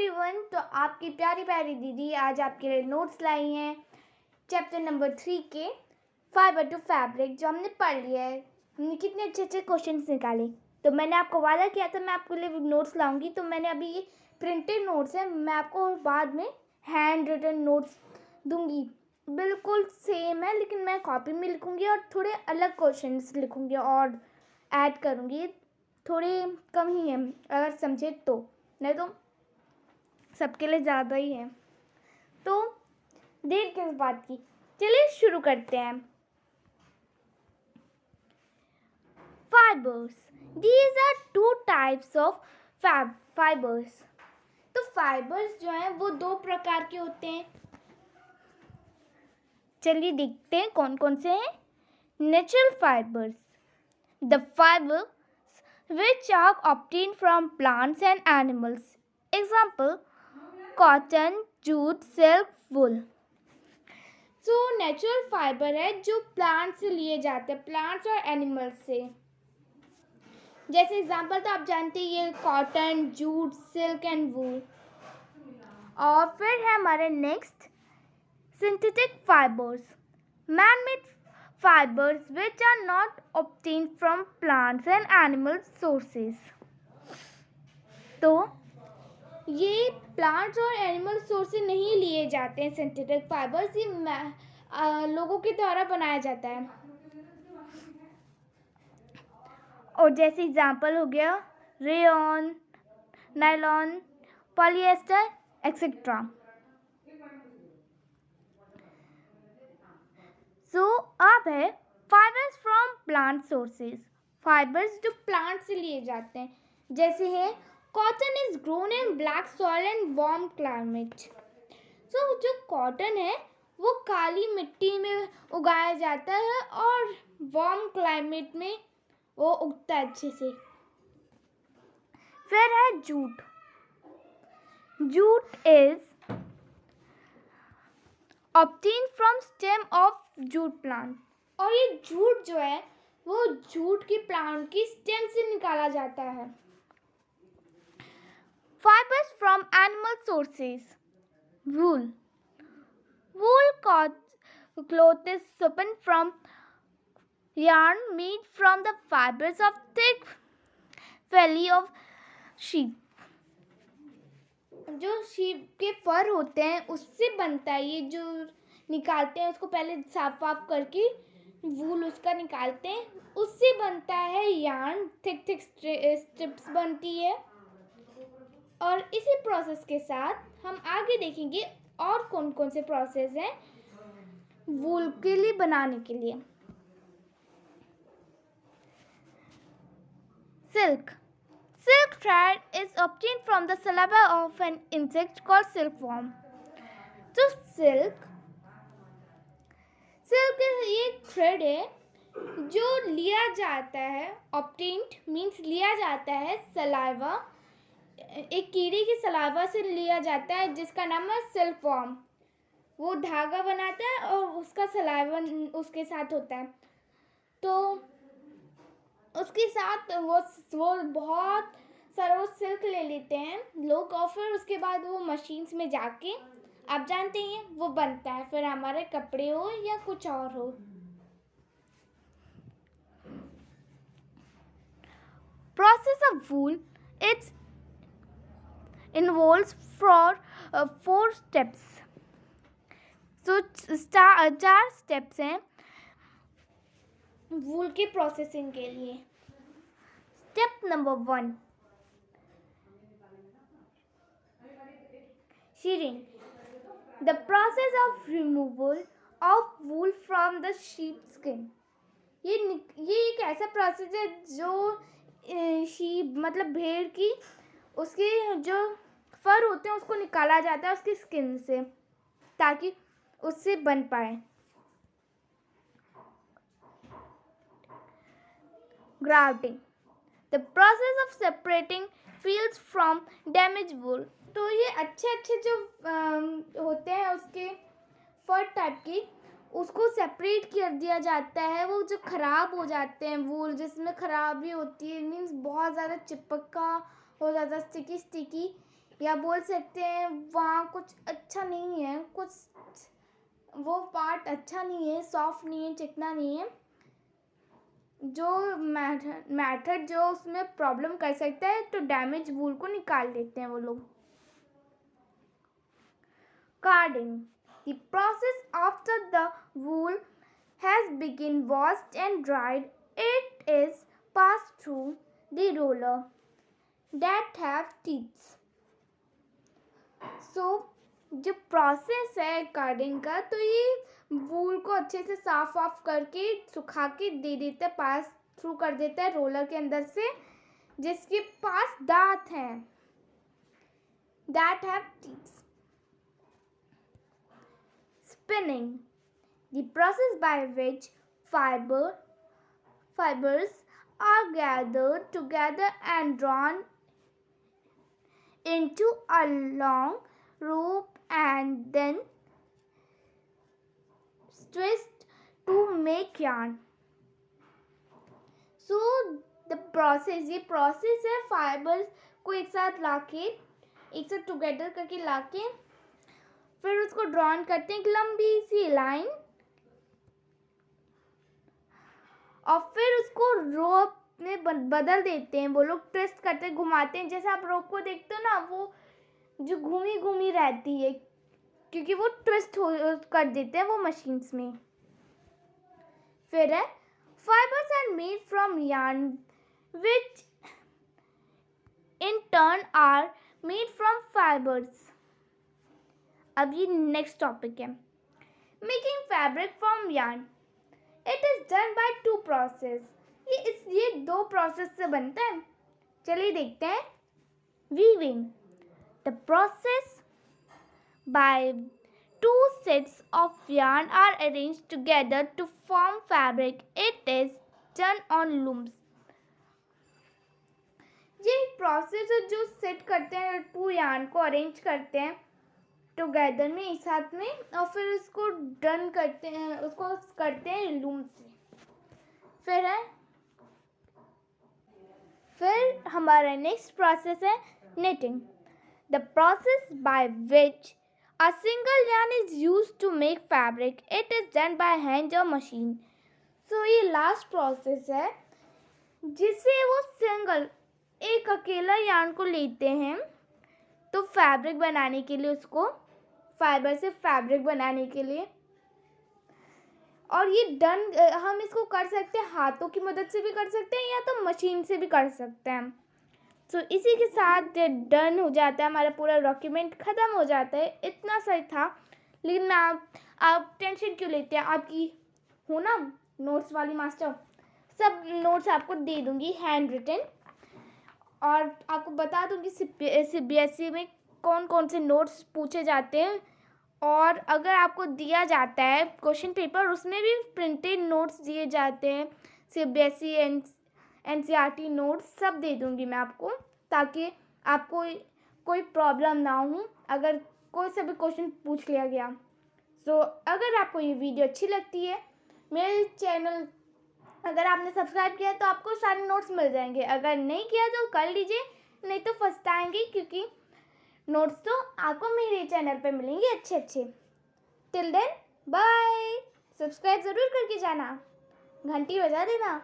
Everyone, तो आपकी प्यारी प्यारी दीदी आज आपके लिए नोट्स लाई हैं चैप्टर नंबर 3 के फाइबर टू फैब्रिक, जो हमने पढ़ लिया है। हमने कितने अच्छे अच्छे क्वेश्चंस निकाले। तो मैंने आपको वादा किया था मैं आपके लिए नोट्स लाऊंगी, तो मैंने अभी ये प्रिंटेड नोट्स हैं, मैं आपको बाद में हैंड रिटन नोट्स दूंगी। बिल्कुल सेम है, लेकिन मैं कॉपी में लिखूंगी और थोड़े अलग क्वेश्चंस लिखूंगी और ऐड करूंगी। थोड़े कम ही हैं अगर समझे तो, नहीं तो सबके लिए ज़्यादा ही है। तो देर किस बात की, चलिए शुरू करते हैं। Fibres, these are two types of fibres. तो फाइबर्स जो हैं वो दो प्रकार के होते हैं। चलिए देखते हैं कौन कौन से हैं। Natural fibres, the fibres which are obtained from plants and animals. Example, cotton, jute, silk, wool. So natural fibre है जो प्लांट से लिए जाते हैं, प्लांट्स और एनिमल्स से। जैसे एग्जांपल तो आप जानते हैं, ये cotton, jute, silk and wool. और फिर है हमारे next synthetic fibres, man made fibers which are not obtained from plants and animal sources. तो ये प्लांट्स और एनिमल सोर्स से नहीं लिए जाते हैं सिंथेटिक फाइबर्स, ये लोगों के द्वारा बनाया जाता है। और जैसे एग्जांपल हो गया rayon, nylon, polyester etcetera. So अब है fibres from plant sources, fibres जो प्लांट से लिए जाते हैं। जैसे है cotton is grown in black soil and warm climate. So जो कॉटन है वो काली मिट्टी में उगाया जाता है और वार्म क्लाइमेट में वो उगता है अच्छे से। फिर है jute, jute is obtained from stem of jute plant। और ये जूट जो है वो जूट की प्लांट की स्टेम से निकाला जाता है। Fibres from animal sources, wool, wool cloth is spun from yarn made from the fibers of thick belly of sheep। जो शीप के फर होते हैं उससे बनता है, ये जो निकालते हैं उसको पहले साफ वाफ करके वूल उसका निकालते हैं, उससे बनता है यार्न, थिक थिक स्ट्रिप्स बनती है। और इसी प्रोसेस के साथ हम आगे देखेंगे और कौन कौन से प्रोसेस हैं वूल के लिए बनाने के लिए। Silk, silk thread is obtained from the saliva of an insect called silkworm. तो silk ये थ्रेड है जो लिया जाता है, obtained means लिया जाता है, सलाइवा, एक कीड़े की सलाइवा से लिया जाता है जिसका नाम है सिल्कवॉर्म। वो धागा बनाता है और उसका सलाइवा उसके साथ होता है। तो उसके साथ वो बहुत सारा सिल्क ले लेते हैं लोग और फिर उसके बाद वो मशीन्स में जाके आप जानते हैं वो बनता है, फिर हमारे कपड़े हो या कुछ और हो। Process of wool it's involves for 4 steps. तो 4 स्टेप्स हैं वूल के प्रोसेसिंग के लिए। Step number 1, shearing, the process of removal of wool from the sheep skin। ये एक ऐसा प्रोसेस है जो शीप मतलब भेड़ की उसके जो फर होते हैं उसको निकाला जाता है उसकी स्किन से, ताकि उससे बन पाए। Grafting, the process of separating fields from damaged wool। तो ये अच्छे जो होते हैं उसके फर टाइप की, उसको सेपरेट कर दिया जाता है। वो जो खराब हो जाते हैं वूल जिसमें खराबी होती है, मीन्स बहुत ज़्यादा चिपका हो जाता है, स्टिकी या बोल सकते हैं वहाँ कुछ अच्छा नहीं है, कुछ वो पार्ट अच्छा नहीं है, सॉफ्ट नहीं है, चिकना नहीं है, जो मेथड जो उसमें प्रॉब्लम कर सकता है, तो डैमेज वूल को निकाल देते हैं वो लोग। Carding. The process after the wool has been washed and dried, it is passed through the roller that have teeth. So, जो प्रोसेस है कार्डिंग का, तो ये वूल को अच्छे से साफ वाफ करके सुखा के दे देता है, पास थ्रू कर देता है रोलर के अंदर से, जिसके पास दांत हैं, that have teeth. Spinning. The process by which fibers are gathered together and drawn into a long rope and then twisted to make yarn. So the process, ये process है फाइबर्स को एक साथ लाके, एक साथ टुगेदर करके लाके, फिर उसको ड्रॉन करते हैं एक लंबी सी लाइन, और फिर उसको रोप में बदल देते हैं, वो लोग ट्विस्ट करते हैं, घुमाते हैं, जैसे आप रोप को देखते हो ना, वो जो घूमी घूमी रहती है, क्योंकि वो ट्विस्ट कर देते हैं वो मशीन्स में। फिर है fibres are made from yarn which in turn are made from fibres. अब ये नेक्स्ट टॉपिक है, making fabric from yarn. It is done by two process. ये दो प्रोसेस से बनता है। चलिए देखते हैं। Weaving, the process by two sets of yarn are arranged together to form fabric. It is done on looms. ये प्रोसेस है जो सेट करते हैं, टू यार्न को अरेंज करते हैं टुगेदर में, एक साथ में, और फिर उसको डन करते हैं, उसको करते हैं लूम से। फिर हमारा नेक्स्ट प्रोसेस है knitting, the process by which a single yarn is used to make fabric. It is done by hand और मशीन। सो ये लास्ट प्रोसेस है जिसे वो सिंगल, एक अकेला yarn को लेते हैं तो फैब्रिक बनाने के लिए, उसको फाइबर से फैब्रिक बनाने के लिए। और ये डन हम इसको कर सकते हैं, हाथों की मदद से भी कर सकते हैं या तो मशीन से भी कर सकते हैं। सो इसी के साथ डन हो जाता है, हमारा पूरा डॉक्यूमेंट ख़त्म हो जाता है। इतना सही था, लेकिन मैं आप टेंशन क्यों लेते हैं, आपकी हो ना नोट्स वाली मास्टर, सब नोट्स आपको दे दूँगी हैंड रिटन, और आपको बता दूँगी CBSE में कौन कौन से नोट्स पूछे जाते हैं। और अगर आपको दिया जाता है क्वेश्चन पेपर, उसमें भी प्रिंटेड नोट्स दिए जाते हैं, CBSE NCERT नोट्स सब दे दूँगी मैं आपको, ताकि आपको कोई प्रॉब्लम ना हो अगर कोई सा भी क्वेश्चन पूछ लिया गया। सो अगर आपको ये वीडियो अच्छी लगती है, मेरे चैनल अगर आपने सब्सक्राइब किया तो आपको सारे नोट्स मिल जाएंगे, अगर नहीं किया तो कर लीजिए, नहीं तो पछताएंगे, क्योंकि नोट्स तो आपको मेरे चैनल पे मिलेंगे अच्छे। Till then bye. सब्सक्राइब ज़रूर करके जाना, घंटी बजा देना।